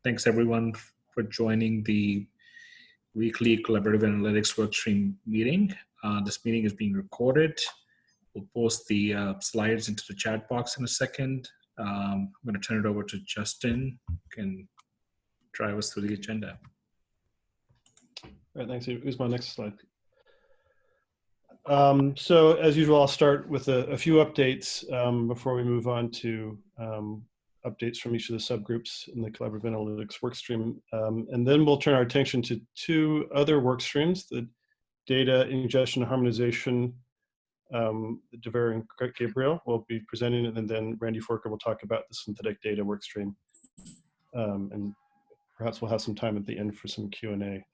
Thanks everyone for joining the weekly collaborative analytics workstream meeting. This meeting is being recorded. We'll post the slides into the chat box in a second. I'm going to turn it over to Justin, who can drive us through the agenda. All right, thanks. Here's my next slide. So as usual, I'll start with a few updates before we move on to updates from each of the subgroups in the collaborative analytics workstream. And then we'll turn our attention to two other workstreams, the data ingestion and harmonization. Dever and Gabriel will be presenting it, and then Randy Forker will talk about the synthetic data workstream. And perhaps we'll have some time at the end for some Q&A.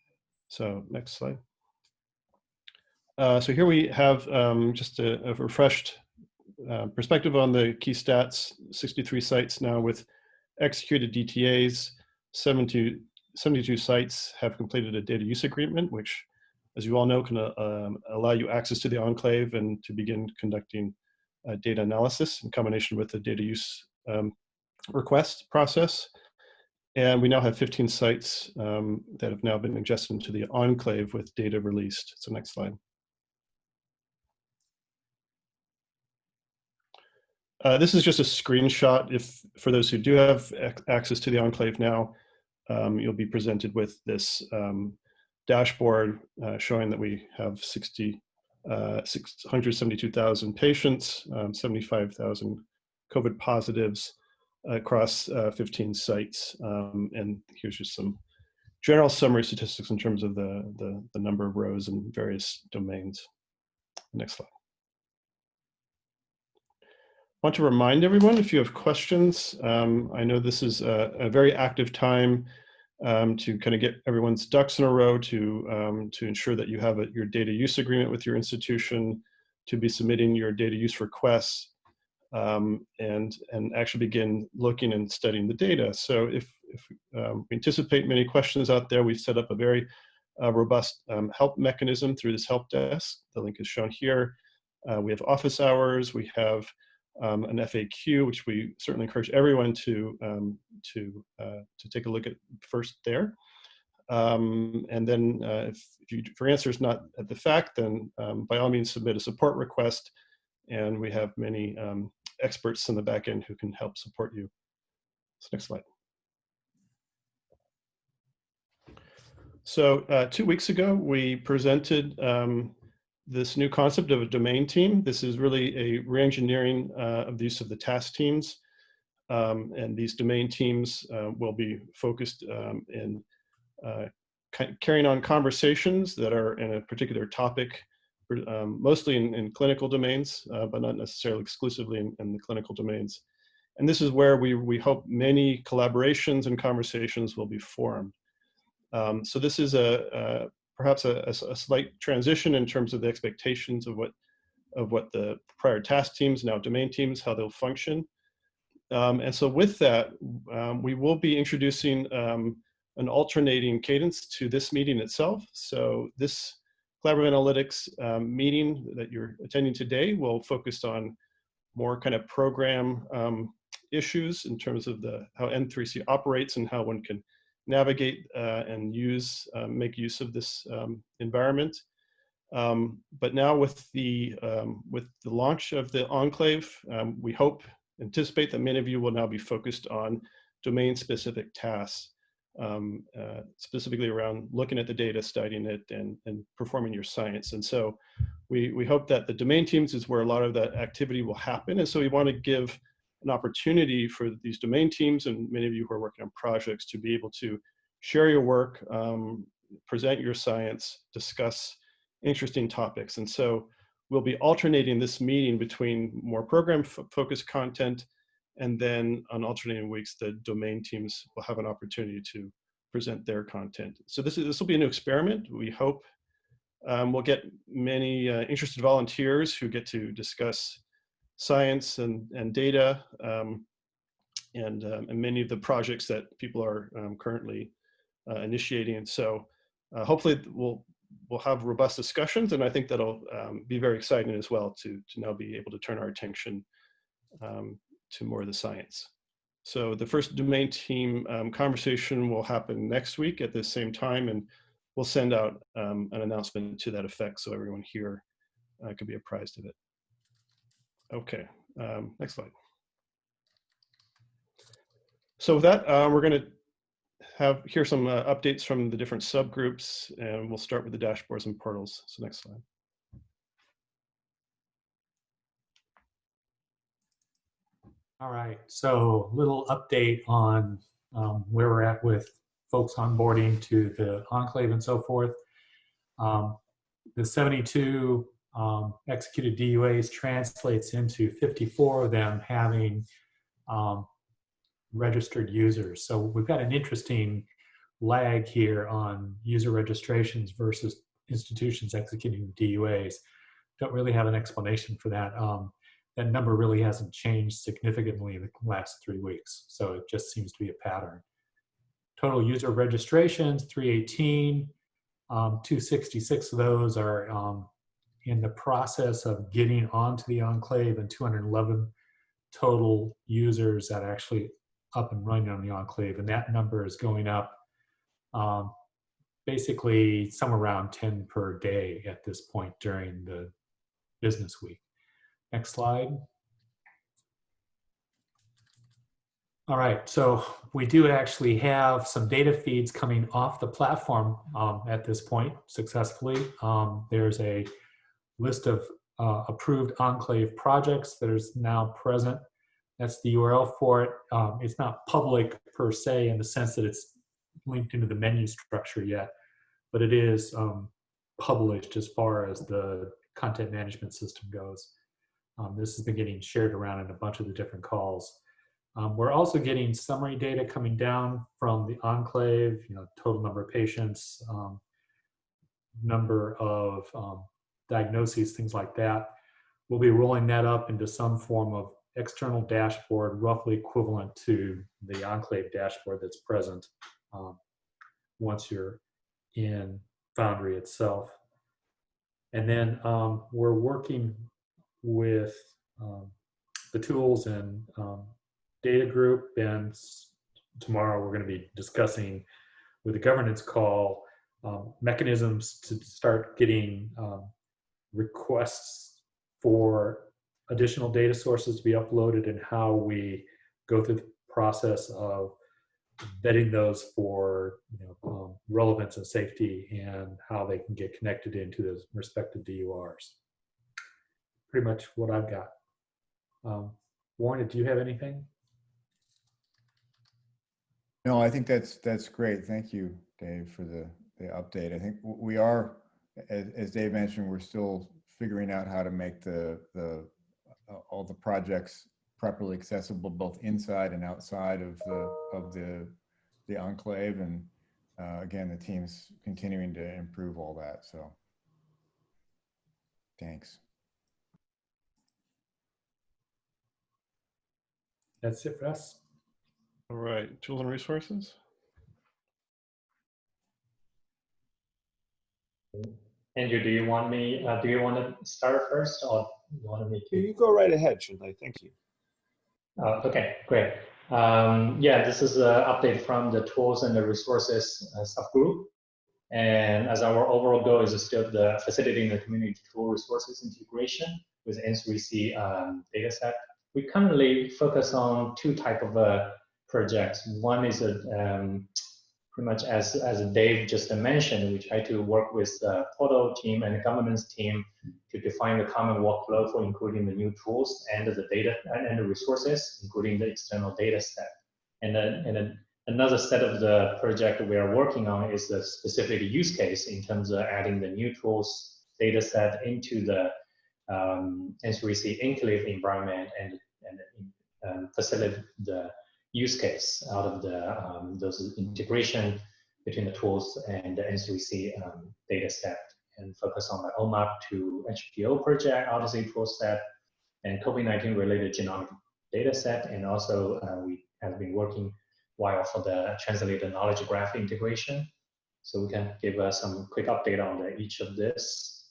So next slide. So here we have just a refreshed perspective on the key stats. 63 sites now with executed DTAs. 72 sites have completed a data use agreement, which, as you all know, can allow you access to the enclave and to begin conducting data analysis in combination with the data use request process. And we now have 15 sites that have now been ingested into the enclave with data released. So next slide. This is just a screenshot. For those who do have access to the enclave now, you'll be presented with this dashboard showing that we have 672,000 patients, 75,000 COVID positives across 15 sites. And here's just some general summary statistics in terms of the number of rows and various domains. Next slide. I want to remind everyone, if you have questions, I know this is a very active time to kind of get everyone's ducks in a row to ensure that you have your data use agreement with your institution, to be submitting your data use requests, and actually begin looking and studying the data. So if we anticipate many questions out there, we've set up a very robust help mechanism through this help desk. The link is shown here. We have office hours. We have an FAQ, which we certainly encourage everyone to take a look at first there. And then for answers not at the fact, then by all means submit a support request, and we have many experts in the back end who can help support you. So next slide. So 2 weeks ago, we presented this new concept of a domain team. This is really a re-engineering of the use of the task teams. And these domain teams will be focused in carrying on conversations that are in a particular topic, mostly in clinical domains, but not necessarily exclusively in the clinical domains. And this is where we hope many collaborations and conversations will be formed. So this is perhaps a slight transition in terms of the expectations of what the prior task teams, now domain teams, how they'll function. And so with that, we will be introducing an alternating cadence to this meeting itself. So this collaborative analytics meeting that you're attending today will focus on more kind of program issues in terms of how N3C operates and how one can navigate and make use of this environment. But now with the launch of the enclave, we anticipate that many of you will now be focused on domain-specific tasks, specifically around looking at the data, studying it, and performing your science. And so we hope that the domain teams is where a lot of that activity will happen. And so we want to give an opportunity for these domain teams and many of you who are working on projects to be able to share your work, present your science, discuss interesting topics. And so we'll be alternating this meeting between more program-focused content, and then on alternating weeks, the domain teams will have an opportunity to present their content. So this will be a new experiment. We hope we'll get many interested volunteers who get to discuss science and data, and many of the projects that people are currently initiating. And so hopefully we'll have robust discussions, and I think that'll be very exciting as well to now be able to turn our attention to more of the science. So the first domain team conversation will happen next week at the same time, and we'll send out an announcement to that effect so everyone here can be apprised of it. Okay, next slide. So with that, we're going to hear some updates from the different subgroups, and we'll start with the dashboards and portals. So next slide. All right, so little update on where we're at with folks onboarding to the enclave and so forth. The 72 executed DUAs translates into 54 of them having registered users. So we've got an interesting lag here on user registrations versus institutions executing DUAs. Don't really have an explanation for that. That number really hasn't changed significantly in the last 3 weeks. So it just seems to be a pattern. Total user registrations, 318. 266 of those are in the process of getting onto the enclave, and 211 total users that are actually up and running on the enclave. And that number is going up basically somewhere around 10 per day at this point during the business week. Next slide. All right, so we do actually have some data feeds coming off the platform at this point successfully. There's a list of approved enclave projects that is now present. That's the URL for it. It's not public per se in the sense that it's linked into the menu structure yet, but it is published as far as the content management system goes. This has been getting shared around in a bunch of the different calls. We're also getting summary data coming down from the enclave, total number of patients, number of diagnoses, things like that. We'll be rolling that up into some form of external dashboard, roughly equivalent to the enclave dashboard that's present once you're in Foundry itself. And then we're working with the tools and data group, and tomorrow we're going to be discussing with the governance call mechanisms to start getting requests for additional data sources to be uploaded, and how we go through the process of vetting those for relevance and safety, and how they can get connected into those respective DURs. Pretty much what I've got. Warren, do you have anything? No, I think that's great. Thank you, Dave, for the update. I think we are, as Dave mentioned, we're still figuring out how to make all the projects properly accessible both inside and outside of the enclave, and again, the team's continuing to improve all that. So, thanks. That's it for us. All right, tools and resources. Andrew, do you want to start first, or you want me to? You go right ahead, Shinlei. Thank you. Okay, great. Yeah, this is an update from the tools and the resources subgroup. And as our overall goal is still the facilitating the community tool resources integration with N3C dataset. We currently focus on two types of projects. One is pretty much as Dave just mentioned, we try to work with the portal team and the governance team to define the common workflow for including the new tools and the data and the resources, including the external data set. And then another set of the project we are working on is the specific use case in terms of adding the new tools data set into the N3C enclave environment and facilitate the use case out of the those integration between the tools and the N3C data set, and focus on the OMAP to HPO project, Odyssey tool set, and COVID-19 related genomic data set. And also we have been working while for the translated knowledge graph integration. So we can give some quick update on each of this.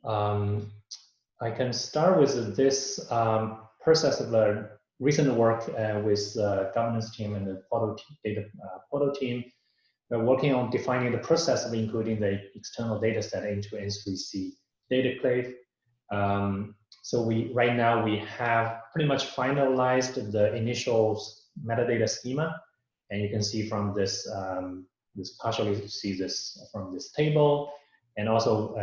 I can start with this process of recent work with the governance team and the photo team. We're working on defining the process of including the external data set into N3C data clave. So right now we have pretty much finalized the initial metadata schema, and you can see from this, partially see this from this table, and also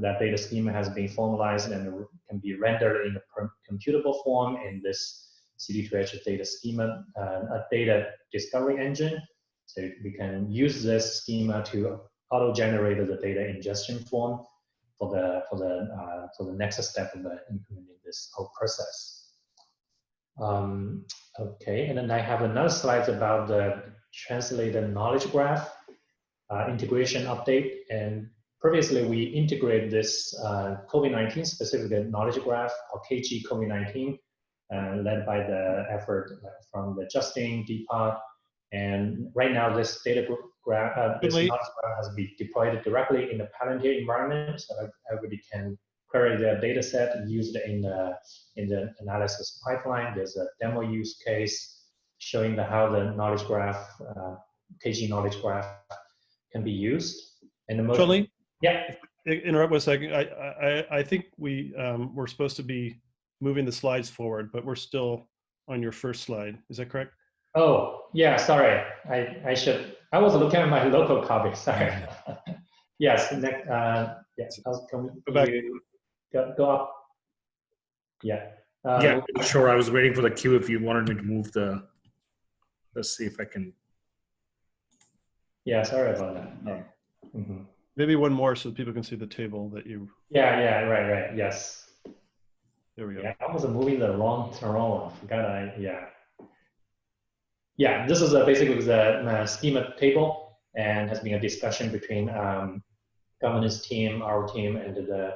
that data schema has been formalized and can be rendered in a computable form in this CD2H data schema, a data discovery engine. So we can use this schema to auto-generate the data ingestion form for the next step of implementing this whole process. Okay, and then I have another slide about the translated knowledge graph integration update. And previously we integrated this COVID-19 specific knowledge graph or KG COVID-19, led by the effort from the Justin, Deepak, and right now this data graph, this knowledge graph has been deployed directly in the Palantir environment, so everybody can query their data set used in the analysis pipeline. There's a demo use case showing how the knowledge graph, KG knowledge graph, can be used. And the most, Charlie? Yeah. Interrupt 1 second. I think we're supposed to be moving the slides forward, but we're still on your first slide. Is that correct? Oh, yeah, sorry. I was looking at my local copy, sorry. Yes, next, yes, can we Go back. Go up? Yeah. Yeah, sure. I was waiting for the queue if you wanted me to move the, let's see if I can. Yeah, sorry about that. Yeah. Mm-hmm. Maybe one more so people can see the table that you. Yeah, right, yes. There we go. Yeah, I was moving the wrong one. Yeah, this is basically the schema table, and has been a discussion between governance team, our team, and the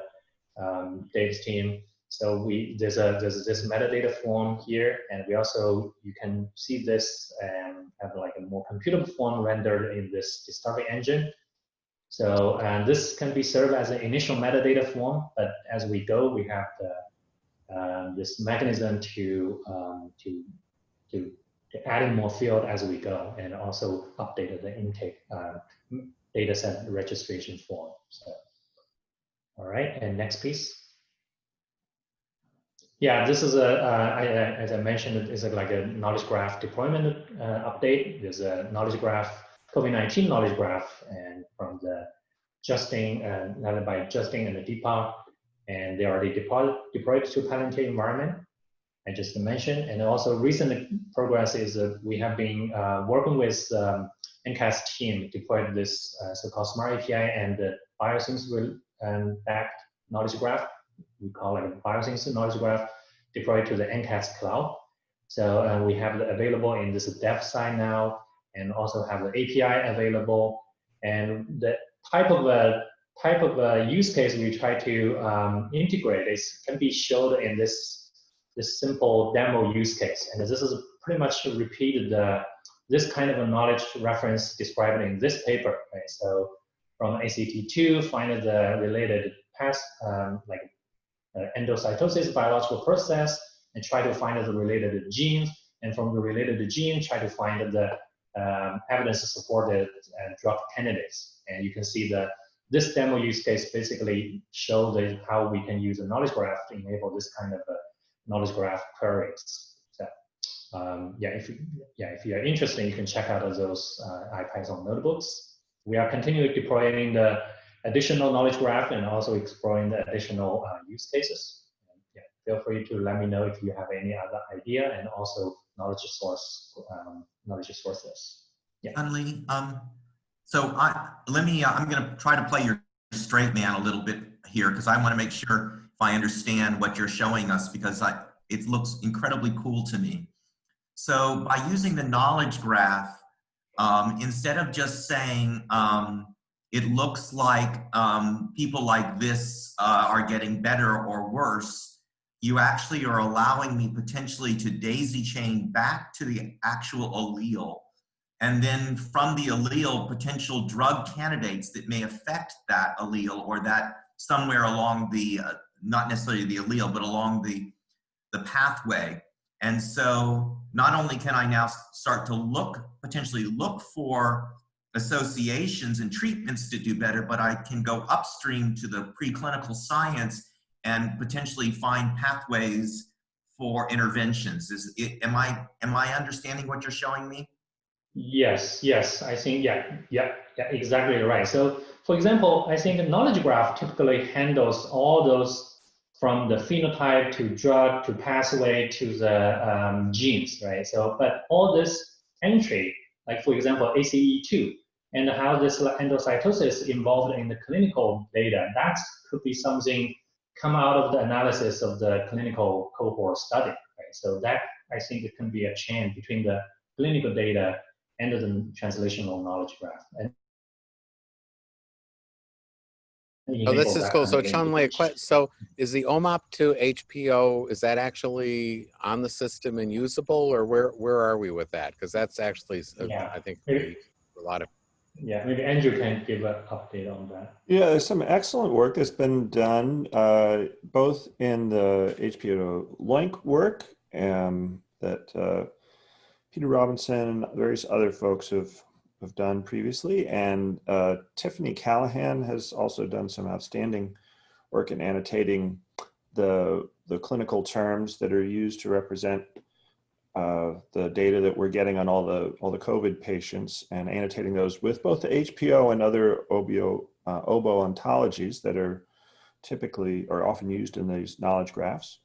data team. So there's this metadata form here, and we also, you can see this and have like a more computable form rendered in this discovery engine. So this can be served as an initial metadata form, but as we go, we have this mechanism to adding more field as we go, and also updated the intake data set registration form. So, all right, and next piece. Yeah, this is as I mentioned, it is like a knowledge graph deployment update. There's a knowledge graph, COVID-19 knowledge graph, and from the Justin, led by Justin and the Deepak, and they already deployed to Palantir environment, I just mentioned. And also recent progress is we have been working with NCAS team, deployed this so-called Smart API and the BioSync backed knowledge graph. We call it a BioSync knowledge graph, deployed to the NCAS cloud. So we have it available in this dev side now, and also have the API available. And the type of use case we try to integrate can be showed in this simple demo use case. And this is pretty much repeated this kind of a knowledge reference described in this paper. Right? So from ACT2, find the related past, like endocytosis biological process, and try to find the related genes. And from the related gene, try to find the evidence-supported drug candidates. And you can see that this demo use case basically shows how we can use a knowledge graph to enable this kind of knowledge graph queries. So, if you are interested, you can check out those IPython notebooks. We are continuing deploying the additional knowledge graph and also exploring the additional use cases. And, yeah, feel free to let me know if you have any other idea, and also knowledge sources. Yeah. Lee, so I'm going to try to play your straight man a little bit here, because I want to make sure if I understand what you're showing us, because it looks incredibly cool to me. So by using the knowledge graph, instead of just saying it looks like people like this are getting better or worse, you actually are allowing me potentially to daisy chain back to the actual allele, and then from the allele, potential drug candidates that may affect that allele, or that somewhere along the, not necessarily the allele, but along the pathway. And so not only can I now start to potentially look for associations and treatments to do better, but I can go upstream to the preclinical science and potentially find pathways for interventions. Am I understanding what you're showing me? Yes, I think, yeah, exactly right. So, for example, I think a knowledge graph typically handles all those from the phenotype to drug to pathway to the genes, right? So, but all this entry, like for example, ACE2, and how this endocytosis is involved in the clinical data, that could be something come out of the analysis of the clinical cohort study, right? So that, I think it can be a chain between the clinical data and the translational knowledge graph. And Oh, this is cool. So Chun-Li, so is the OMOP2 HPO, is that actually on the system and usable, or where are we with that? Because that's actually, I think, a lot of. Yeah, maybe Andrew can give an update on that. Yeah, there's some excellent work that's been done, both in the HPO LOINC work that Peter Robinson and various other folks have done previously. And Tiffany Callahan has also done some outstanding work in annotating the clinical terms that are used to represent the data that we're getting on all the COVID patients, and annotating those with both the HPO and other OBO ontologies that are typically or often used in these knowledge graphs.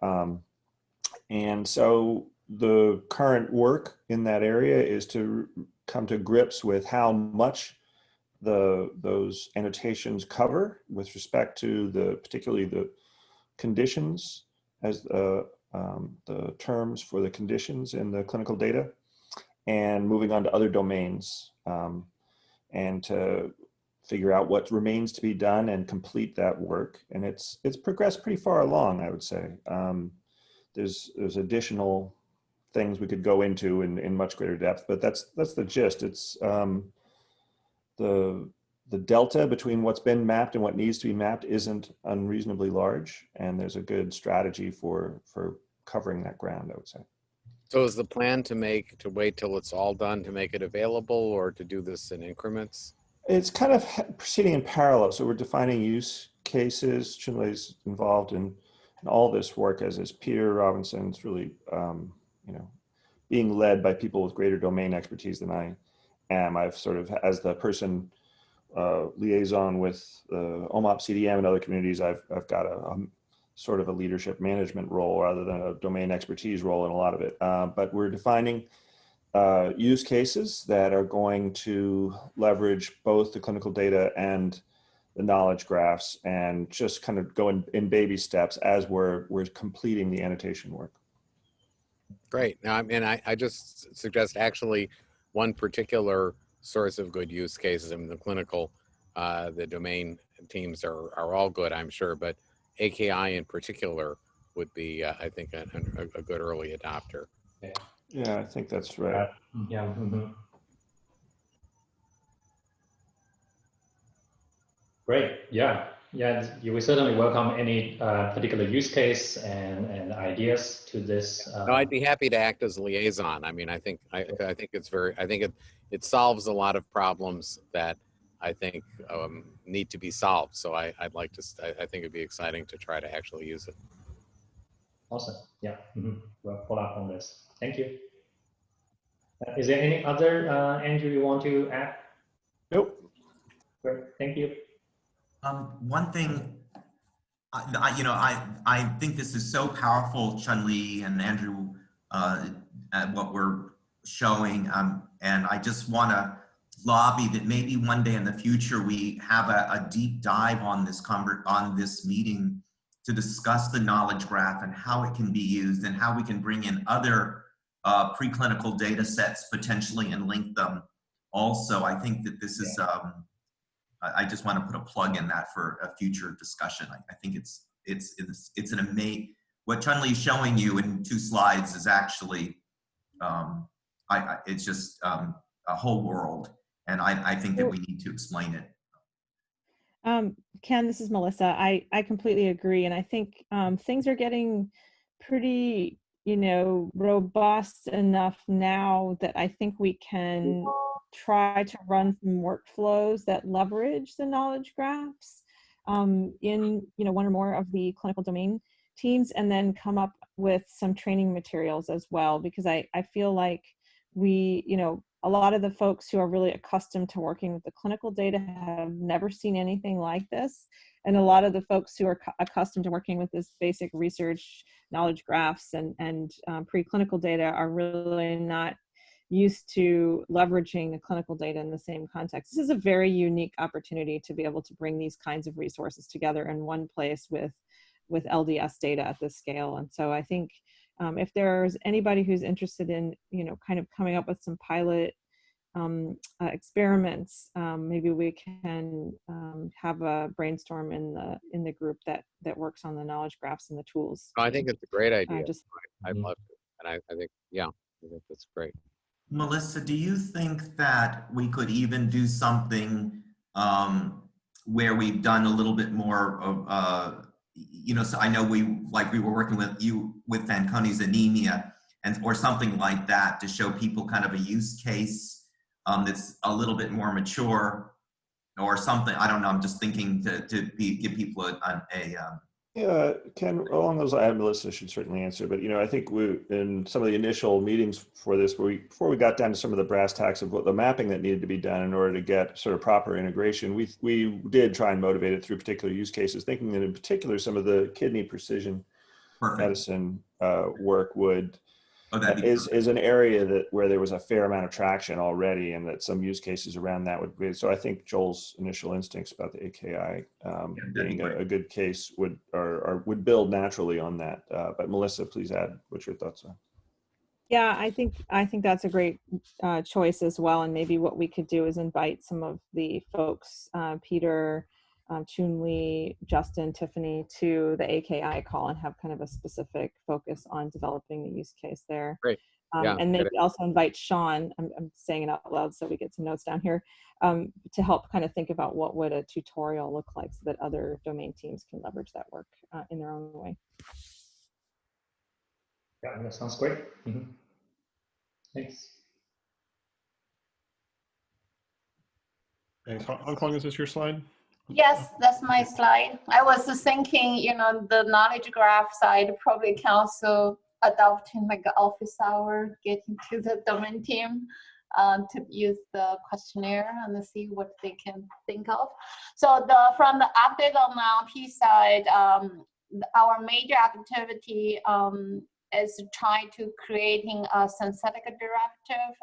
And so the current work in that area is to come to grips with how much those annotations cover with respect to particularly the conditions as the terms for the conditions in the clinical data, and moving on to other domains, and to figure out what remains to be done and complete that work. And it's progressed pretty far along, I would say. There's additional things we could go into in much greater depth, but that's the gist. It's the delta between what's been mapped and what needs to be mapped isn't unreasonably large, and there's a good strategy for covering that ground, I would say. So is the plan to wait till it's all done to make it available, or to do this in increments? It's kind of proceeding in parallel. So we're defining use cases. Chun-Li's involved in all this work, as is Peter Robinson's really, being led by people with greater domain expertise than I am. I've sort of, as the person liaison with the OMOP CDM and other communities, I've got a sort of a leadership management role rather than a domain expertise role in a lot of it. But we're defining use cases that are going to leverage both the clinical data and the knowledge graphs, and just kind of go in baby steps as we're completing the annotation work. Great. Now, I just suggest actually one particular source of good use cases. I mean, the clinical, the domain teams are all good, I'm sure, but AKI in particular would be, I think, a good early adopter. Yeah, I think that's right. Yeah. Mm-hmm. Great. Yeah. You will certainly welcome any particular use case and ideas to this. No, I'd be happy to act as a liaison. I mean, I think it solves a lot of problems that I think need to be solved. So I think it'd be exciting to try to actually use it. Awesome. Yeah. Mm-hmm. We'll follow up on this. Thank you. Is there any other, Andrew, you want to add? Nope. Great. Thank you. One thing, I think this is so powerful, Chun-Li and Andrew, at what we're showing, and I just want to lobby that maybe one day in the future we have a deep dive on this meeting to discuss the knowledge graph and how it can be used, and how we can bring in other preclinical data sets potentially and link them. Also, I think that this is. I just want to put a plug in that for a future discussion. I think it's an amazing, what Chun-Li is showing you in 2 slides is actually, it's just a whole world. And I think that we need to explain it. Ken, this is Melissa. I completely agree. And I think things are getting pretty robust enough now that I think we can try to run some workflows that leverage the knowledge graphs in one or more of the clinical domain teams, and then come up with some training materials as well, because I feel like a lot of the folks who are really accustomed to working with the clinical data have never seen anything like this. And a lot of the folks who are accustomed to working with this basic research knowledge graphs and preclinical data are really not used to leveraging the clinical data in the same context. This is a very unique opportunity to be able to bring these kinds of resources together in one place with LDS data at this scale. And so I think if there's anybody who's interested in, kind of coming up with some pilot experiments, maybe we can have a brainstorm in the group that works on the knowledge graphs and the tools. I think it's a great idea. I'd Mhm. love to. And I think, yeah, I think that's great. Melissa, do you think that we could even do something where we've done a little bit more of, so I know we were working with you with Fanconi's anemia or something like that to show people kind of a use case that's a little bit more mature or something. I don't know. I'm just thinking give people Yeah, Ken, along those lines, Melissa should certainly answer, but I think in some of the initial meetings for this, before we got down to some of the brass tacks of what the mapping that needed to be done in order to get sort of proper integration, we did try and motivate it through particular use cases, thinking that in particular some of the kidney precision medicine work is an area where there was a fair amount of traction already, and that some use cases around that would be. So I think Joel's initial instincts about the AKI being a good case would build naturally on that. But Melissa, please add what your thoughts are. Yeah, I think that's a great choice as well. And maybe what we could do is invite some of the folks, Peter, Chun-Li, Justin, Tiffany, to the AKI call and have kind of a specific focus on developing the use case there. Great. Yeah, and maybe also invite Sean, I'm saying it out loud so we get some notes down here, to help kind of think about what would a tutorial look like so that other domain teams can leverage that work in their own way. Yeah, that sounds great. Mm-hmm. Thanks. Thanks. Hong Kong, is this your slide? Yes, that's my slide. I was thinking, the knowledge graph side probably can also adopt in like an office hour, getting to the domain team to use the questionnaire and see what they can think of. So from the update on the LP side, our major activity is trying to creating a synthetic derivative,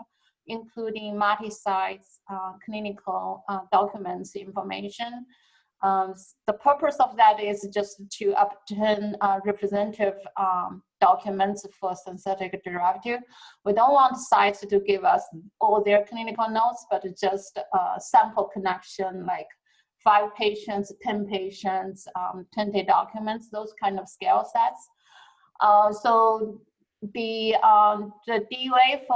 including multi-sites clinical documents information. The purpose of that is just to obtain representative documents for synthetic derivative. We don't want sites to give us all their clinical notes, but just a sample connection, like 5 patients, 10 patients, 20 documents, those kind of scale sets. So the DUA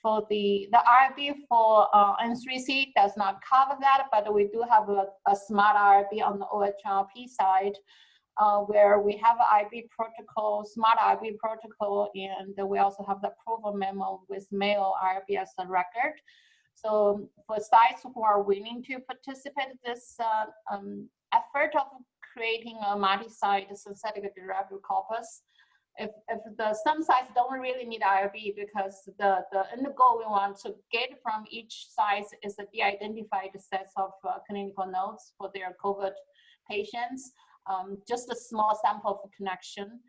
for the IRB for N3C does not cover that, but we do have a smart IRB on the OHLP side, where we have an IRB protocol, smart IRB protocol, and we also have the approval memo with mail IRB as a record. So for sites who are willing to participate in this effort of creating a multi-site synthetic derivative corpus, if some sites don't really need IRB, because the end goal we want to get from each site is a de-identified sets of clinical notes for their COVID patients, just a small sample of connection.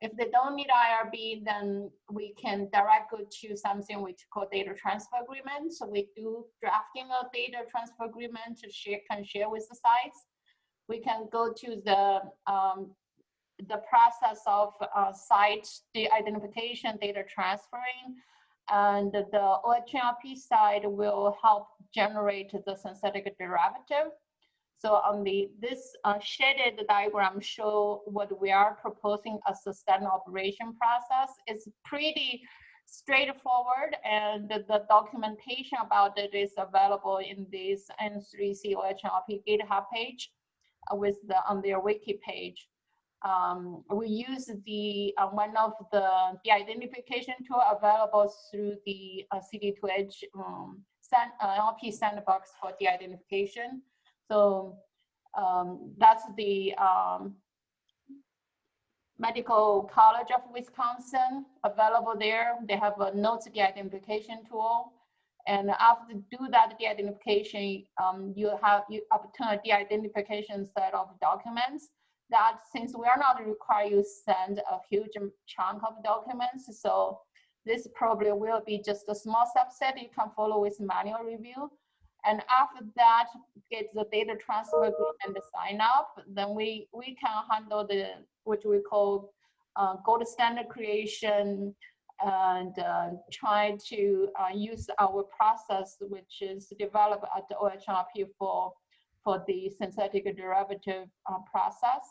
If they don't need IRB, then we can direct go to something we call data transfer agreement. So we do drafting a data transfer agreement to share with the sites. We can go to the process of site de-identification, data transferring, and the OHLP side will help generate the synthetic derivative. So on this shaded diagram show what we are proposing as a standard operation process. It's pretty straightforward, and the documentation about it is available in this N3C OHLP GitHub page on their wiki page. we use the one of the identification tool available through the CD2H NLP sandbox for de-identification. So that's the Medical College of Wisconsin available there. They have a notes de-identification tool. And after do that de-identification, you obtain a de-identification set of documents that, since we are not required you send a huge chunk of documents, so this probably will be just a small subset you can follow with manual review. And after that, get the data transfer group and the sign up, then we can handle the, which we call gold standard creation, and try to use our process, which is developed at the OHRP for the synthetic derivative process.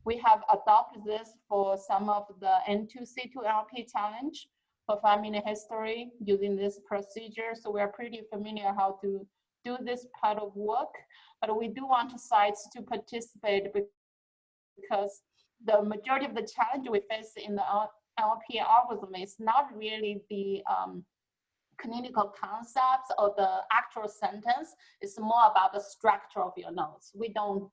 We have adopted this for some of the N3C to NLP challenge for family history using this procedure. So we're pretty familiar how to do this part of work, but we do want sites to participate because the majority of the challenge we face in the NLP algorithm is not really the clinical concepts or the actual sentence. It's more about the structure of your notes. We don't,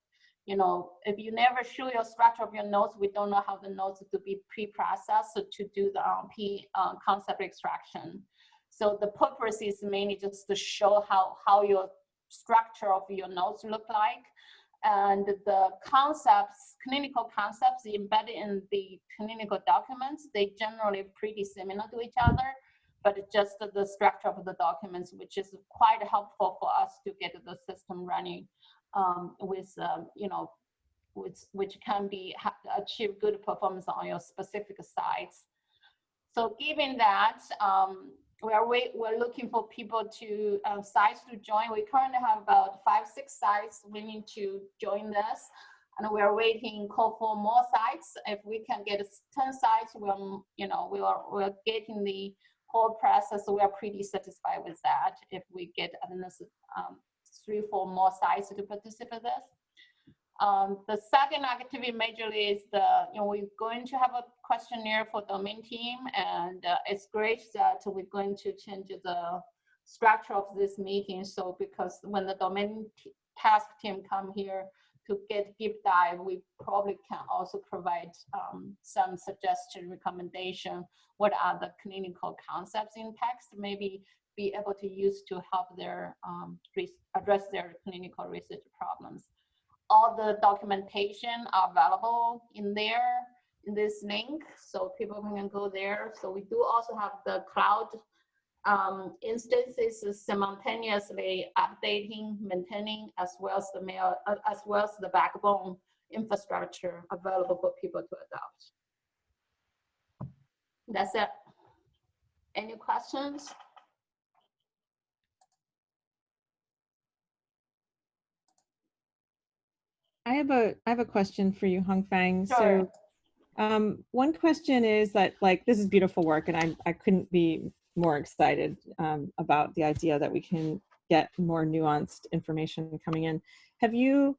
you know, if you never show your structure of your notes, we don't know how the notes to be pre-processed to do the NLP concept extraction. So the purpose is mainly just to show how your structure of your notes look like. And the concepts, clinical concepts embedded in the clinical documents, they generally pretty similar to each other, but just the structure of the documents, which is quite helpful for us to get the system running with, you know, which can be achieve good performance on your specific sites. So given that, we're looking for people to, sites to join. We currently have about 5-6 sites willing to join this, and we're waiting call for more sites. If we can get 10 sites, we're getting the whole process. So we're pretty satisfied with that. If we get at least 3-4 more sites to participate in this. The second activity majorly is we're going to have a questionnaire for domain team, and it's great that we're going to change the structure of this meeting. So because when the domain task team come here to get deep dive, we probably can also provide some suggestion, recommendation, what are the clinical concepts in text, maybe be able to use to help their address their clinical research problems. All the documentation are available in there, in this link, so people can go there. So we do also have the cloud instances simultaneously updating, maintaining, as well as the backbone infrastructure available for people to adopt. That's it. Any questions? I have a question for you, Hongfang. Sure. So one question is that, like, this is beautiful work, and I couldn't be more excited about the idea that we can get more nuanced information coming in. Have you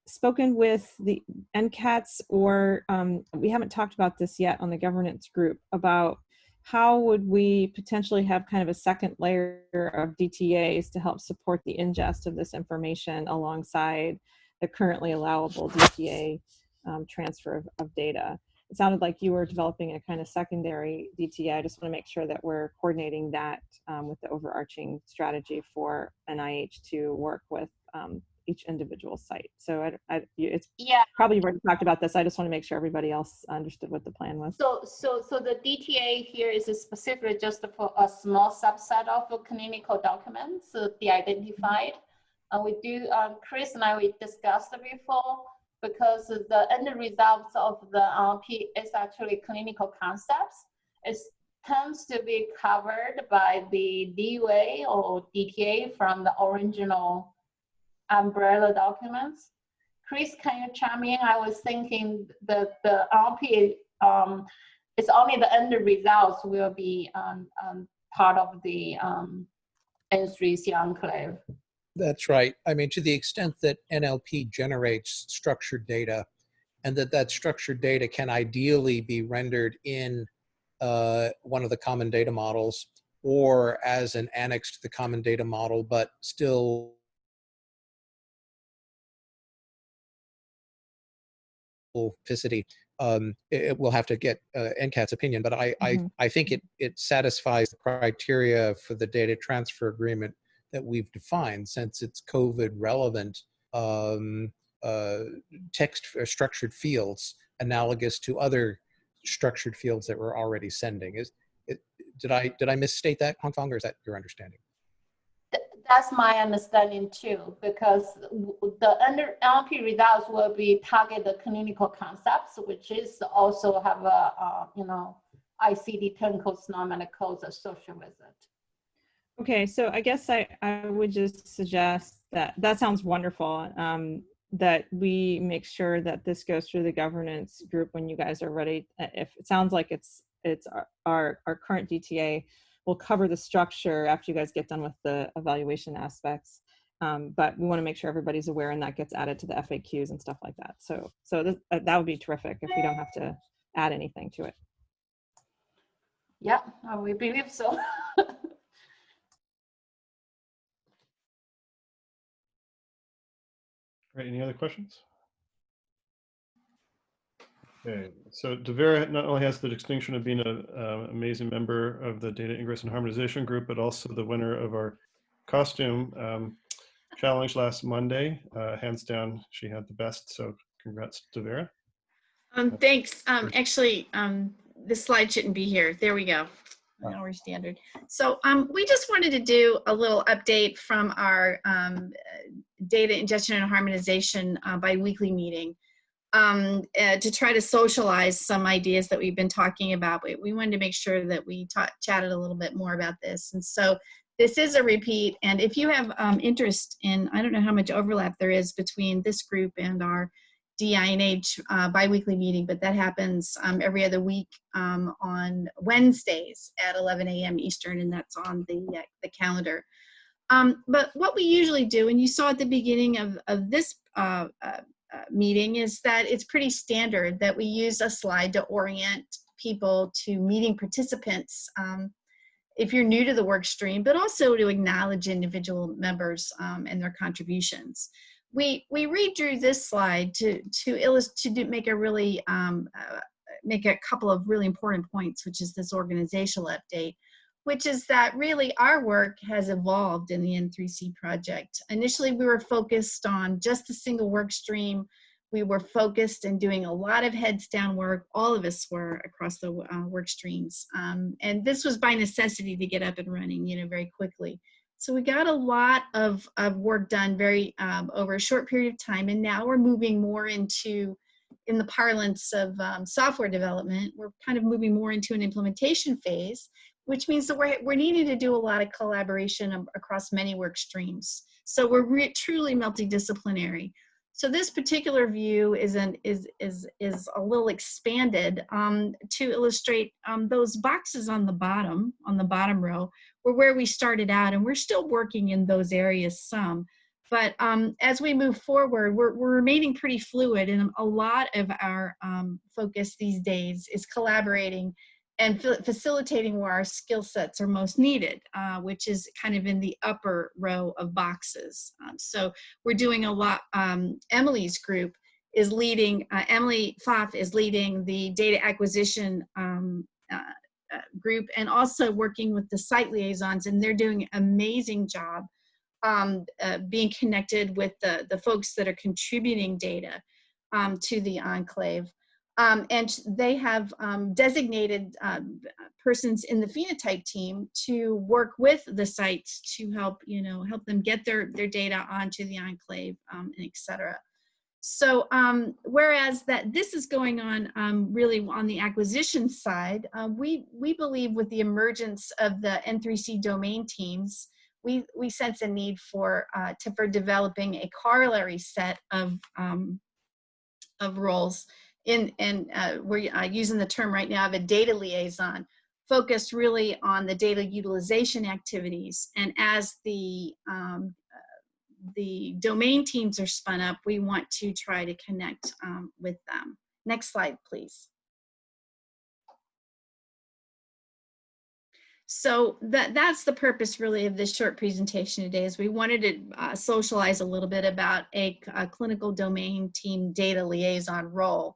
spoken with the NCATs, or we haven't talked about this yet on the governance group, about how would we potentially have kind of a second layer of DTAs to help support the ingest of this information alongside the currently allowable DTA transfer of data? It sounded like you were developing a kind of secondary DTA. I just want to make sure that we're coordinating that with the overarching strategy for NIH to work with each individual site. So it's probably you've already talked about this. I just want to make sure everybody else understood what the plan was. So the DTA here is specifically just for a small subset of clinical documents, de-identified. We do, Chris and I, we discussed it before, because the end results of the NLP is actually clinical concepts. It tends to be covered by the DUA or DTA from the original umbrella documents. Chris, can you chime in? I was thinking that the NLP, it's only the end results will be part of the N3C enclave. That's right. I mean, to the extent that NLP generates structured data and that structured data can ideally be rendered in one of the common data models or as an annex to the common data model, but still specificity. It will have to get NCAT's opinion, but I think it satisfies the criteria for the data transfer agreement that we've defined, since it's COVID relevant text structured fields analogous to other structured fields that we're already sending. Did I misstate that, Hong Kong, or is that your understanding? That's my understanding too, because the NLP results will be target the clinical concepts, which is also have a ICD technical nomenclature codes associated with it. Okay, so I guess I would just suggest that sounds wonderful. That we make sure that this goes through the governance group when you guys are ready. If it sounds like it's our current DTA will cover the structure after you guys get done with the evaluation aspects. But we want to make sure everybody's aware, and that gets added to the FAQs and stuff like that. So that would be terrific if we don't have to add anything to it. Yeah, we believe so. Great, any other questions? Okay, so Devera not only has the distinction of being an amazing member of the Data Ingestion and Harmonization group, but also the winner of our costume challenge last Monday. Hands down, she had the best, so congrats, Devera. Thanks. Actually, this slide shouldn't be here. There we go. Our standard. So we just wanted to do a little update from our data ingestion and harmonization bi-weekly meeting to try to socialize some ideas that we've been talking about. We wanted to make sure that we chatted a little bit more about this. And so this is a repeat. And if you have interest in, I don't know how much overlap there is between this group and our DI&H bi-weekly meeting, but that happens every other week on Wednesdays at 11 a.m. Eastern, and that's on the calendar. But what we usually do, and you saw at the beginning of this meeting, is that it's pretty standard that we use a slide to orient people to meeting participants if you're new to the work stream, but also to acknowledge individual members and their contributions. We redrew this slide to make a really make a couple of really important points, which is this organizational update, which is that really our work has evolved in the N3C project. Initially, we were focused on just a single work stream. We were focused in doing a lot of heads down work. All of us were across the work streams. And this was by necessity to get up and running, very quickly. So we got a lot of work done very over a short period of time, and now we're moving more into, in the parlance of software development, we're kind of moving more into an implementation phase, which means that we're needing to do a lot of collaboration across many work streams. So we're truly multidisciplinary. So this particular view is a little expanded to illustrate those boxes on the bottom row were where we started out, and we're still working in those areas some. But as we move forward, we're remaining pretty fluid, and a lot of our focus these days is collaborating and facilitating where our skill sets are most needed, which is kind of in the upper row of boxes. So we're doing a lot. Emily's group is leading, Emily Pfaff is leading the data acquisition group, and also working with the site liaisons, and they're doing an amazing job being connected with the folks that are contributing data to the enclave. And they have designated persons in the phenotype team to work with the sites to help, help them get their data onto the enclave, and et cetera. So whereas that this is going on really on the acquisition side, we believe with the emergence of the N3C domain teams, we sense a need for developing a corollary set of roles. We're using the term right now of a data liaison, focused really on the data utilization activities. And as the the domain teams are spun up, we want to try to connect with them. Next slide, please. So that's the purpose really of this short presentation today, is we wanted to socialize a little bit about a clinical domain team data liaison role.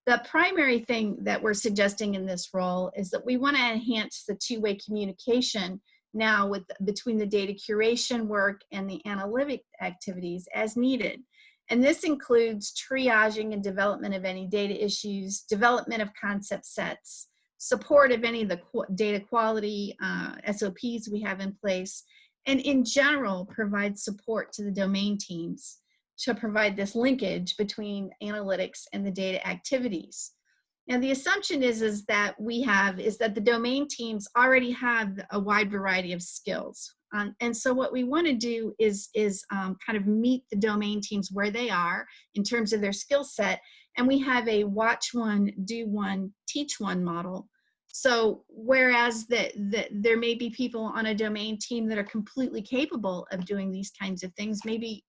The primary thing that we're suggesting in this role is that we want to enhance the two-way communication now between the data curation work and the analytic activities as needed. And this includes triaging and development of any data issues, development of concept sets, support of any of the data quality SOPs we have in place, and in general, provide support to the domain teams to provide this linkage between analytics and the data activities. Now, the assumption is that the domain teams already have a wide variety of skills. And so what we want to do is kind of meet the domain teams where they are in terms of their skill set. And we have a watch one, do one, teach one model. So whereas there may be people on a domain team that are completely capable of doing these kinds of things, maybe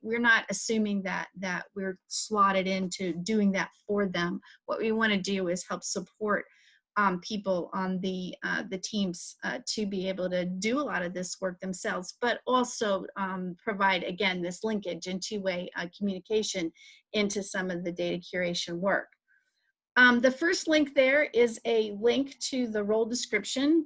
we're not assuming that we're slotted into doing that for them. What we want to do is help support people on the teams to be able to do a lot of this work themselves, but also provide, again, this linkage and two-way communication into some of the data curation work. The first link there is a link to the role description.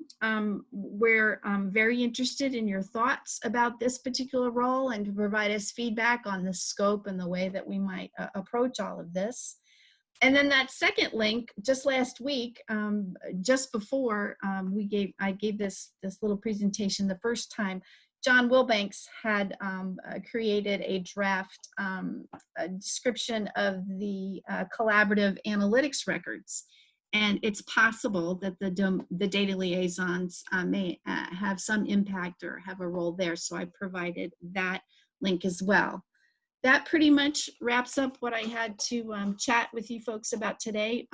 We're very interested in your thoughts about this particular role and to provide us feedback on the scope and the way that we might approach all of this. And then that second link, just last week, just before I gave this little presentation the first time, John Wilbanks had created a draft description of the collaborative analytics records. And it's possible that the data liaisons may have some impact or have a role there. So I provided that link as well. That pretty much wraps up what I had to chat with you folks about today.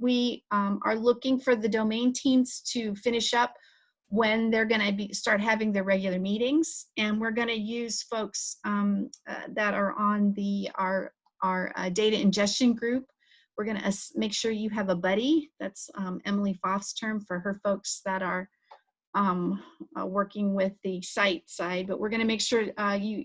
We are looking for the domain teams to finish up when they're going to start having their regular meetings, and we're going to use folks that are on our data ingestion group. We're going to make sure you have a buddy. That's Emily Foff's term for her folks that are working with the site side, but we're going to make sure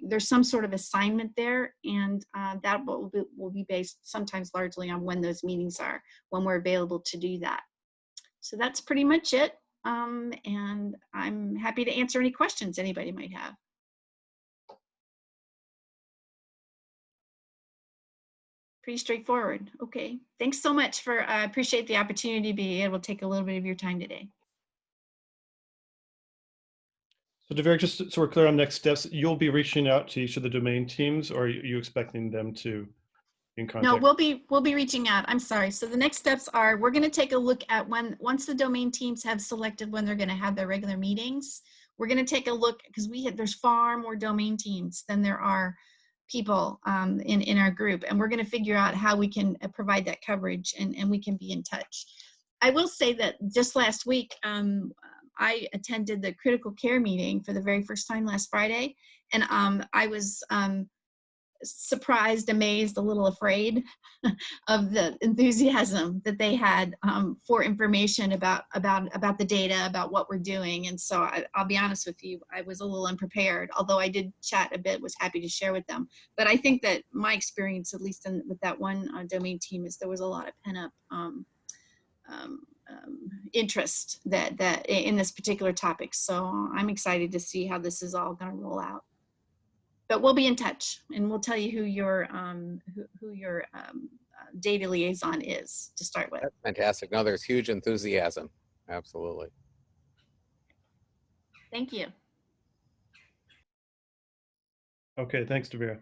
there's some sort of assignment there, and that will be based sometimes largely on when those meetings are, when we're available to do that. So that's pretty much it. And I'm happy to answer any questions anybody might have. Pretty straightforward. Okay. Thanks so much I appreciate the opportunity to be able to take a little bit of your time today. So Deverick, just so we're clear on next steps, you'll be reaching out to each of the domain teams, or are you expecting them to be in contact? No, we'll be reaching out. I'm sorry. So the next steps are, we're going to take a look at once the domain teams have selected when they're going to have their regular meetings, we're going to take a look, because there's far more domain teams than there are people in our group, and we're going to figure out how we can provide that coverage, and we can be in touch. I will say that just last week, I attended the critical care meeting for the very first time last Friday, and I was surprised, amazed, a little afraid of the enthusiasm that they had for information about the data, about what we're doing. And so I'll be honest with you, I was a little unprepared, although I did chat a bit, was happy to share with them. But I think that my experience, at least with that one domain team, is there was a lot of pent-up interest that in this particular topic. So I'm excited to see how this is all going to roll out. But we'll be in touch, and we'll tell you who your data liaison is to start with. That's fantastic. No, there's huge enthusiasm. Absolutely. Thank you. Okay, thanks, Deverick.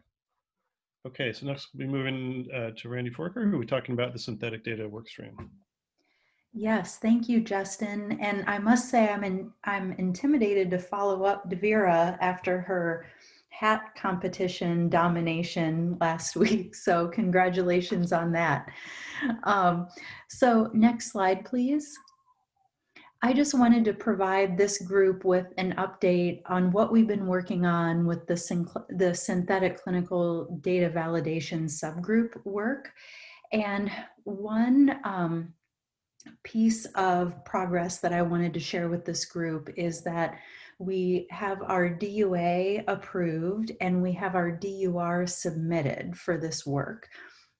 Okay, so next we'll be moving to Randy Forker, who will be talking about the synthetic data workstream. Yes, thank you, Justin. And I must say I'm intimidated to follow up Devera after her hat competition domination last week. So congratulations on that. So next slide, please. I just wanted to provide this group with an update on what we've been working on with the synthetic clinical data validation subgroup work. And one piece of progress that I wanted to share with this group is that we have our DUA approved and we have our DUR submitted for this work.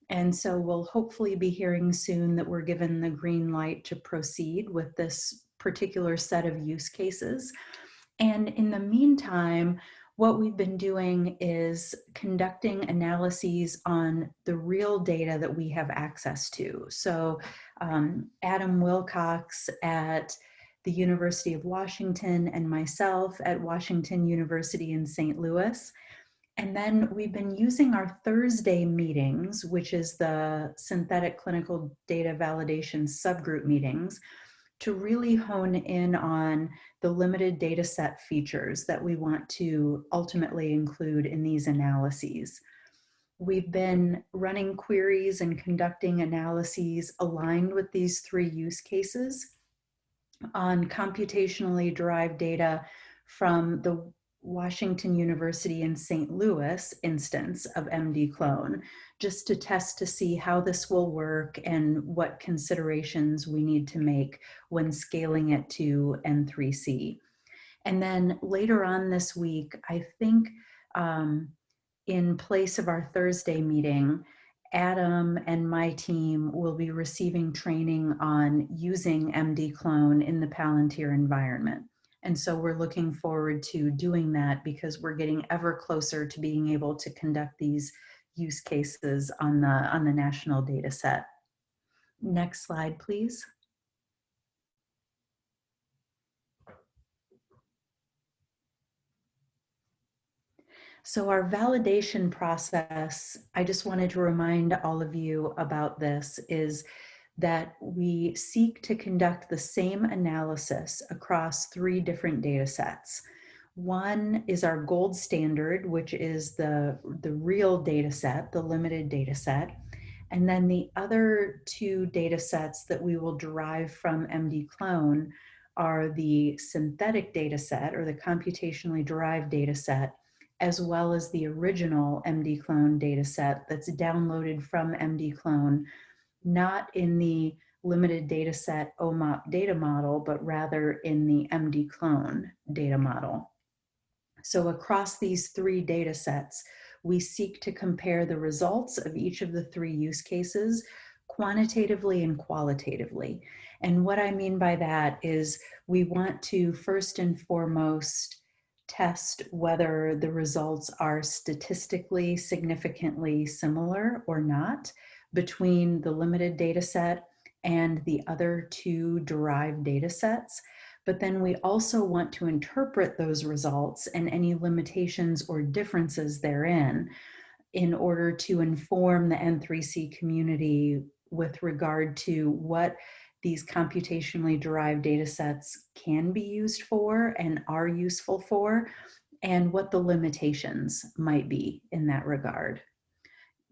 And so we'll hopefully be hearing soon that we're given the green light to proceed with this particular set of use cases. And in the meantime, what we've been doing is conducting analyses on the real data that we have access to. So Adam Wilcox at the University of Washington and myself at Washington University in St. Louis. And then we've been using our Thursday meetings, which is the synthetic clinical data validation subgroup meetings, to really hone in on the limited data set features that we want to ultimately include in these analyses. We've been running queries and conducting analyses aligned with these 3 use cases on computationally derived data from the Washington University in St. Louis instance of MD-Clone, just to test to see how this will work and what considerations we need to make when scaling it to N3C. And then later on this week, I think in place of our Thursday meeting, Adam and my team will be receiving training on using MD-Clone in the Palantir environment. And so we're looking forward to doing that because we're getting ever closer to being able to conduct these use cases on the national data set. Next slide, please. So our validation process, I just wanted to remind all of you about this, is that we seek to conduct the same analysis across 3 different data sets. One is our gold standard, which is the real data set, the limited data set. And then the other 2 data sets that we will derive from MD-Clone are the synthetic data set, or the computationally derived data set, as well as the original MD-Clone data set that's downloaded from MD-Clone, not in the limited data set OMOP data model, but rather in the MD-Clone data model. So across these 3 data sets, we seek to compare the results of each of the 3 use cases quantitatively and qualitatively. And what I mean by that is we want to first and foremost test whether the results are statistically significantly similar or not between the limited data set and the other 2 derived data sets. But then we also want to interpret those results and any limitations or differences therein in order to inform the N3C community with regard to what these computationally derived data sets can be used for and are useful for, and what the limitations might be in that regard.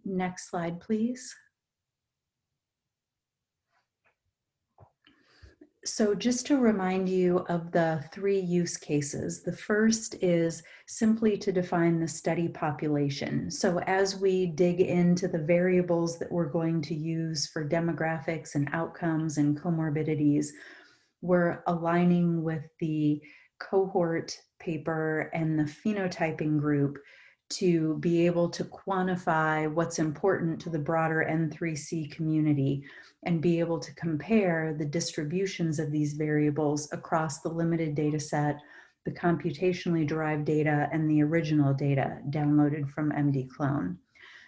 Next slide, please. So just to remind you of the 3 use cases, the first is simply to define the study population. So as we dig into the variables that we're going to use for demographics and outcomes and comorbidities, we're aligning with the cohort paper and the phenotyping group to be able to quantify what's important to the broader N3C community and be able to compare the distributions of these variables across the limited data set, the computationally derived data, and the original data downloaded from MD-Clone.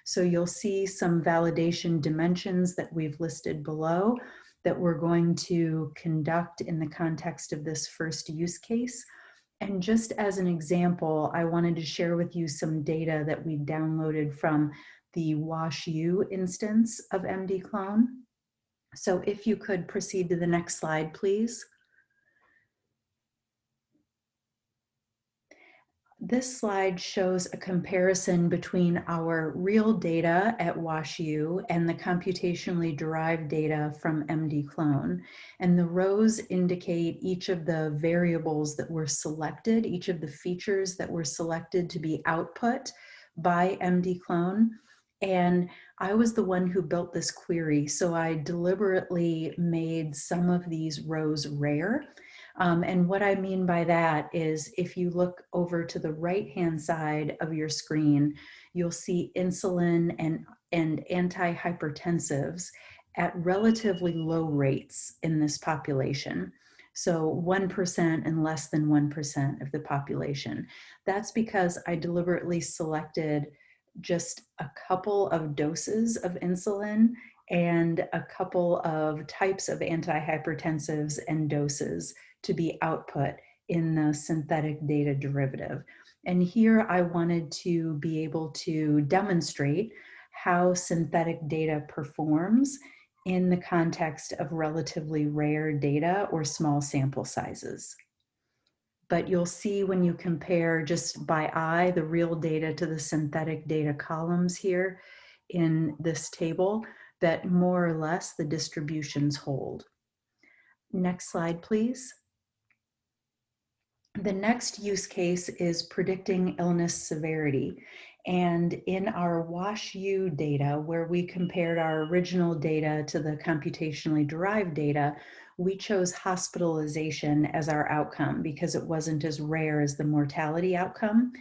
So you'll see some validation dimensions that we've listed below that we're going to conduct in the context of this first use case. And just as an example, I wanted to share with you some data that we downloaded from the WashU instance of MD-Clone. So if you could proceed to the next slide, please. This slide shows a comparison between our real data at WashU and the computationally derived data from MD-Clone. And the rows indicate each of the variables that were selected, each of the features that were selected to be output by MD-Clone. And I was the one who built this query, so I deliberately made some of these rows rare. And what I mean by that is if you look over to the right-hand side of your screen, you'll see insulin and antihypertensives at relatively low rates in this population. So 1% and less than 1% of the population. That's because I deliberately selected just a couple of doses of insulin and a couple of types of antihypertensives and doses to be output in the synthetic data derivative. And here I wanted to be able to demonstrate how synthetic data performs in the context of relatively rare data or small sample sizes. But you'll see when you compare just by eye the real data to the synthetic data columns here in this table that more or less the distributions hold. Next slide, please. The next use case is predicting illness severity. And in our WashU data, where we compared our original data to the computationally derived data, we chose hospitalization as our outcome because it wasn't as rare as the mortality outcome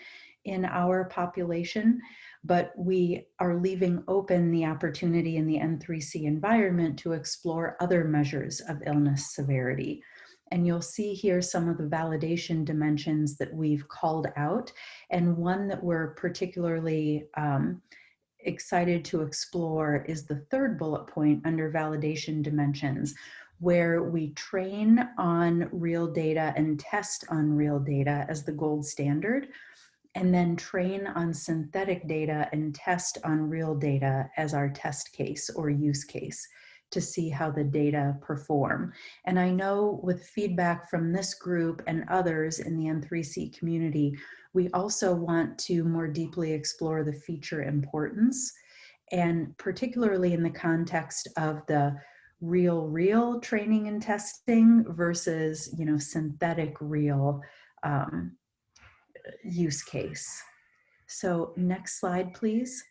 in our population. But we are leaving open the opportunity in the N3C environment to explore other measures of illness severity. And you'll see here some of the validation dimensions that we've called out. And one that we're particularly excited to explore is the third bullet point under validation dimensions, where we train on real data and test on real data as the gold standard, and then train on synthetic data and test on real data as our test case or use case to see how the data perform. And I know with feedback from this group and others in the N3C community, we also want to more deeply explore the feature importance, and particularly in the context of the real training and testing versus, synthetic real use case. So next slide, please.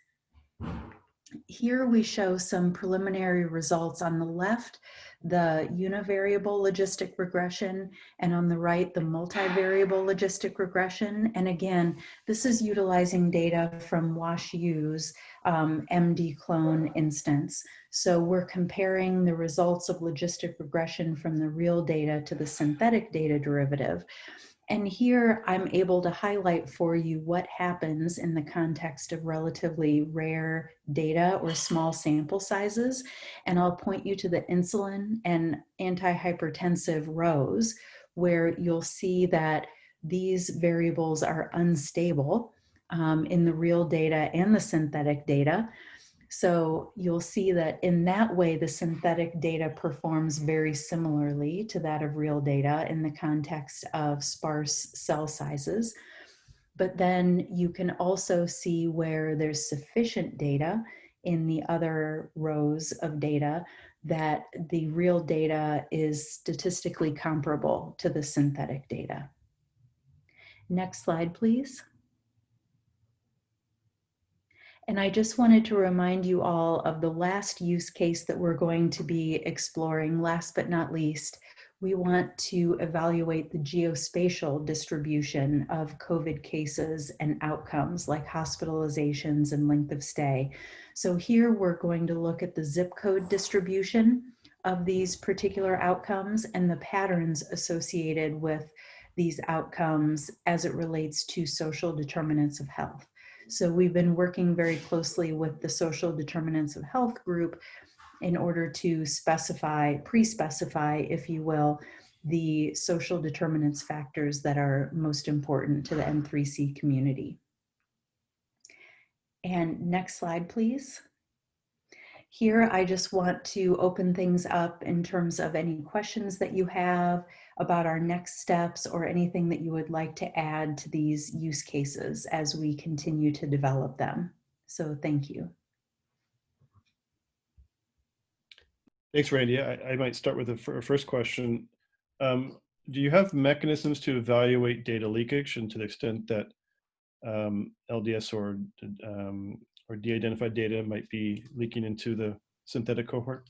Here we show some preliminary results. On the left, the univariable logistic regression, and on the right, the multivariable logistic regression. And again, this is utilizing data from WashU's MD-Clone instance. So we're comparing the results of logistic regression from the real data to the synthetic data derivative. And here I'm able to highlight for you what happens in the context of relatively rare data or small sample sizes. And I'll point you to the insulin and antihypertensive rows, where you'll see that these variables are unstable in the real data and the synthetic data. So you'll see that in that way, the synthetic data performs very similarly to that of real data in the context of sparse cell sizes. But then you can also see where there's sufficient data in the other rows of data that the real data is statistically comparable to the synthetic data. Next slide, please. And I just wanted to remind you all of the last use case that we're going to be exploring. Last but not least, we want to evaluate the geospatial distribution of COVID cases and outcomes like hospitalizations and length of stay. So here we're going to look at the zip code distribution of these particular outcomes and the patterns associated with these outcomes as it relates to social determinants of health. So we've been working very closely with the social determinants of health group in order to pre-specify, if you will, the social determinants factors that are most important to the N3C community. And next slide, please. Here, I just want to open things up in terms of any questions that you have about our next steps or anything that you would like to add to these use cases as we continue to develop them. So thank you. Thanks, Randy. I might start with the first question. Do you have mechanisms to evaluate data leakage, and to the extent that LDS or de-identified data might be leaking into the synthetic cohort?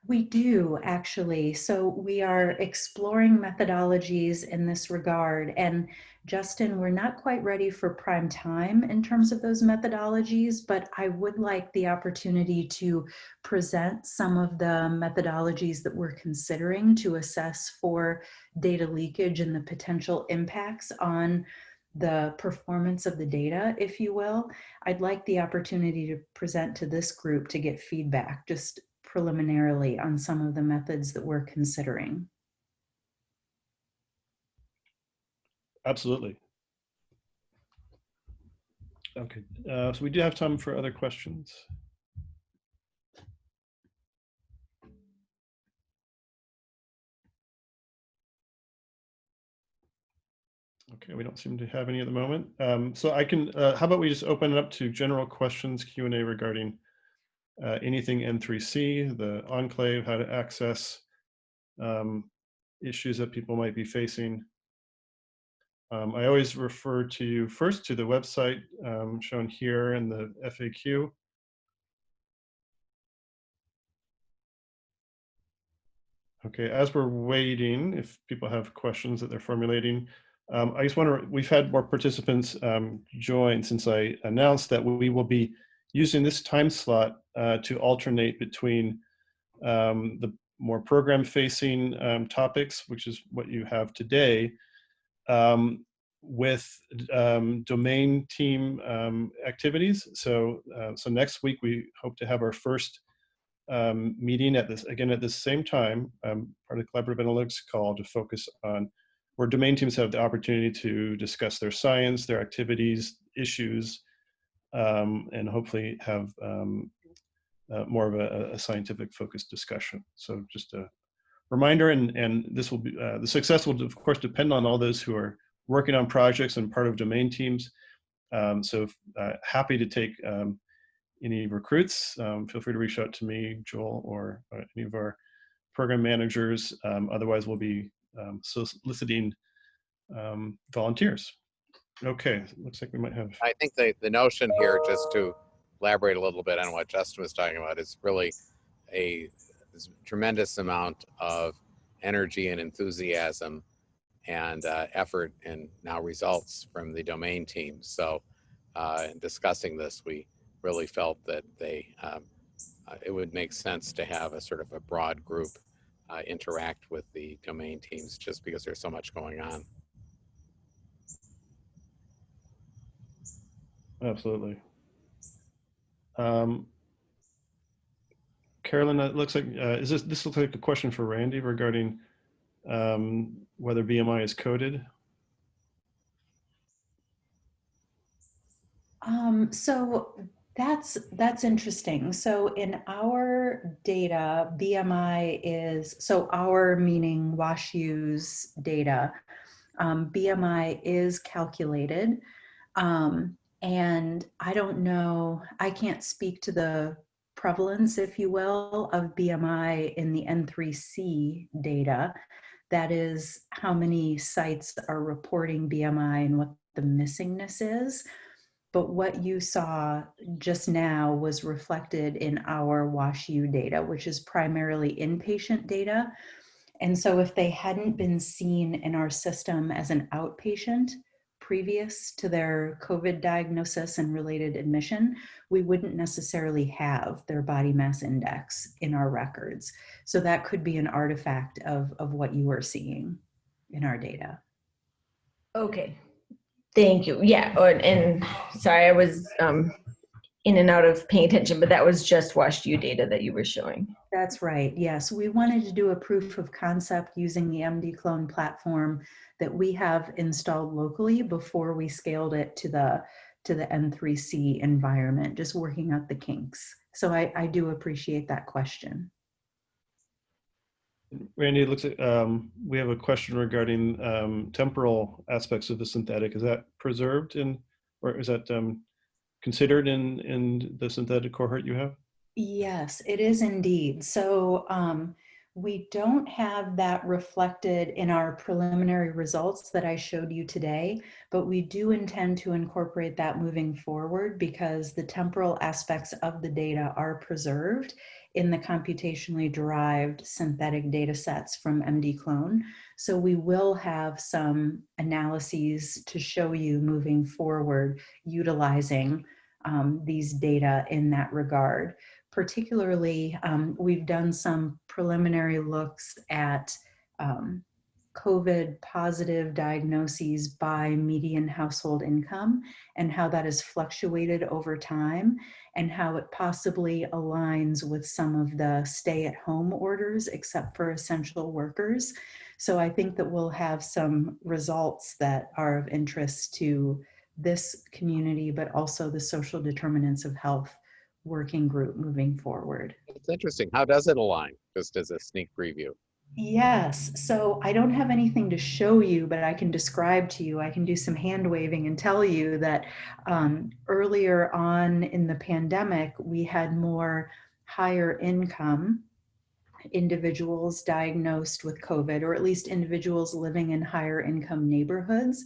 We do, actually. So we are exploring methodologies in this regard. And Justin, we're not quite ready for prime time in terms of those methodologies, but I would like the opportunity to present some of the methodologies that we're considering to assess for data leakage and the potential impacts on the performance of the data, if you will. I'd like the opportunity to present to this group to get feedback, just preliminarily, on some of the methods that we're considering. Absolutely. Okay, so we do have time for other questions. Okay, we don't seem to have any at the moment. So I can, how about we just open it up to general questions, Q&A regarding anything N3C, the enclave, how to access issues that people might be facing. I always refer to you first to the website shown here in the FAQ. Okay, as we're waiting, if people have questions that they're formulating, I just want to, we've had more participants join since I announced that we will be using this time slot to alternate between the more program-facing topics, which is what you have today, with domain team activities. So next week we hope to have our first meeting at this, again at the same time, part of the collaborative analytics call, to focus on where domain teams have the opportunity to discuss their science, their activities, issues, and hopefully have more of a scientific focused discussion. So just a reminder, and this will be, the success will of course depend on all those who are working on projects and part of domain teams. So happy to take any recruits. Feel free to reach out to me, Joel, or any of our program managers. Otherwise, we'll be soliciting volunteers. Okay, looks like we might have. I think the notion here, just to elaborate a little bit on what Justin was talking about, is really a tremendous amount of energy and enthusiasm and effort, and now results from the domain team. So in discussing this, we really felt that it would make sense to have a sort of a broad group interact with the domain teams, just because there's so much going on. Absolutely. Carolyn, it looks like, this looks like a question for Randy regarding whether BMI is coded. So that's interesting. So in our data, BMI is, so our meaning WashU's data, BMI is calculated. And I don't know, I can't speak to the prevalence, if you will, of BMI in the N3C data. That is how many sites are reporting BMI and what the missingness is. But what you saw just now was reflected in our WashU data, which is primarily inpatient data. And so if they hadn't been seen in our system as an outpatient previous to their COVID diagnosis and related admission, we wouldn't necessarily have their body mass index in our records. So that could be an artifact of what you are seeing in our data. Okay, thank you. Yeah, and sorry, I was in and out of paying attention, but that was just WashU data that you were showing. That's right, yes. We wanted to do a proof of concept using the MDClone platform that we have installed locally before we scaled it to the N3C environment, just working out the kinks So I do appreciate that question. Randy, it looks like we have a question regarding temporal aspects of the synthetic. Is that preserved or is that considered in the synthetic cohort you have? Yes, it is indeed. So we don't have that reflected in our preliminary results that I showed you today, but we do intend to incorporate that moving forward because the temporal aspects of the data are preserved in the computationally derived synthetic data sets from MDClone. So we will have some analyses to show you moving forward utilizing these data in that regard. Particularly, we've done some preliminary looks at COVID positive diagnoses by median household income and how that has fluctuated over time and how it possibly aligns with some of the stay-at-home orders except for essential workers. So I think that we'll have some results that are of interest to this community, but also the social determinants of health working group moving forward. It's interesting. How does it align? Just as a sneak preview. Yes, so I don't have anything to show you, but I can describe to you. I can do some hand waving and tell you that earlier on in the pandemic, we had more higher income individuals diagnosed with COVID, or at least individuals living in higher income neighborhoods,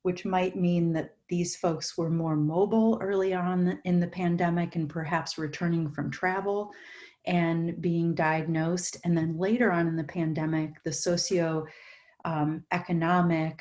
which might mean that these folks were more mobile early on in the pandemic and perhaps returning from travel and being diagnosed. And then later on in the pandemic, the socioeconomic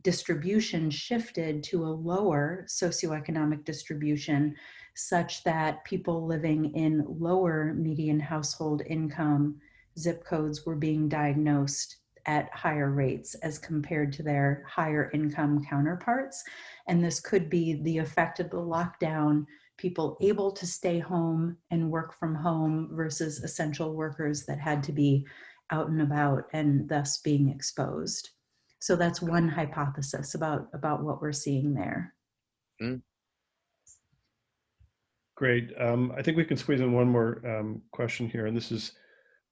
distribution shifted to a lower socioeconomic distribution such that people living in lower median household income zip codes were being diagnosed at higher rates as compared to their higher income counterparts. And this could be the effect of the lockdown, people able to stay home and work from home versus essential workers that had to be out and about and thus being exposed. So that's one hypothesis about what we're seeing there. Mm. Great. I think we can squeeze in one more question here, and this is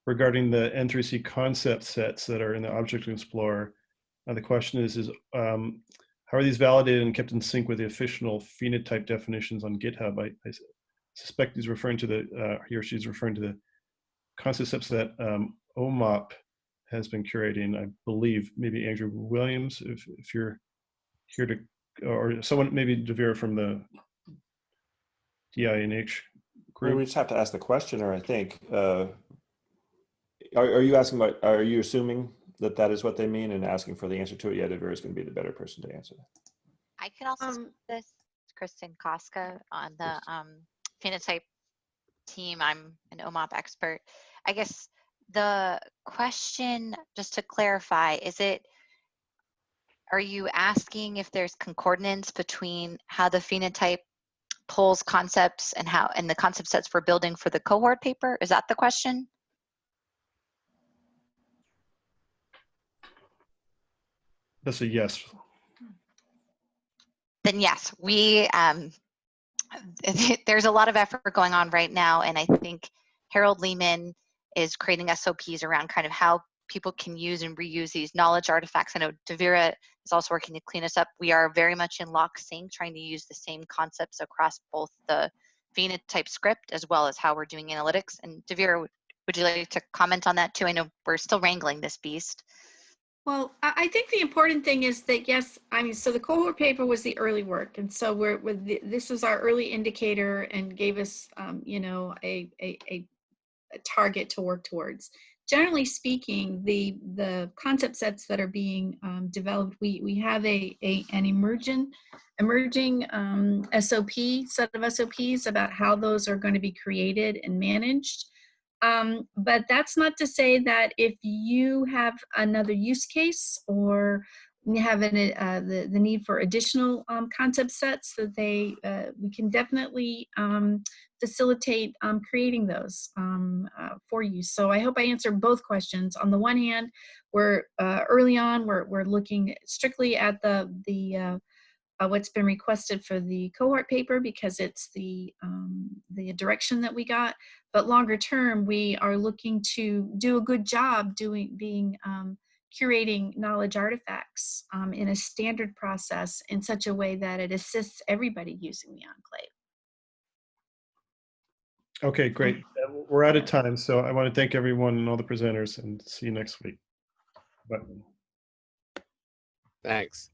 regarding the N3C concept sets that are in the Object Explorer. The question is how are these validated and kept in sync with the official phenotype definitions on GitHub? I suspect he's referring to he or she's referring to the concept sets that OMOP has been curating, I believe. Maybe Andrew Williams, if you're here to, or someone, maybe Devira from the DINH group. We just have to ask the questioner, I think. Are you asking about, are you assuming that that is what they mean and asking for the answer to it? Yeah, Devira is going to be the better person to answer that. I can also speak to this. It's Kristen Koska on the phenotype team. I'm an OMOP expert. I guess the question, just to clarify, are you asking if there's concordance between how the phenotype pulls concepts and the concept sets for building for the cohort paper? Is that the question? That's a yes. Then yes, there's a lot of effort going on right now, and I think Harold Lehman is creating SOPs around kind of how people can use and reuse these knowledge artifacts. I know Devira is also working to clean us up. We are very much in lock-sync, trying to use the same concepts across both the phenotype script as well as how we're doing analytics. And Devira, would you like to comment on that too? I know we're still wrangling this beast. Well, I think the important thing is that, yes, I mean, so the cohort paper was the early work. And so this was our early indicator and gave us, you know, a target to work towards. Generally speaking, the concept sets that are being developed, we have an emerging SOP, set of SOPs about how those are going to be created and managed. But that's not to say that if you have another use case or you have the need for additional concept sets, that we can definitely facilitate creating those for you. So I hope I answered both questions. On the one hand, we're early on, we're looking strictly at the what's been requested for the cohort paper because it's the direction that we got. But longer term, we are looking to do a good job curating knowledge artifacts in a standard process in such a way that it assists everybody using the enclave. Okay, great. We're out of time, so I want to thank everyone and all the presenters, and see you next week. Bye. Thanks.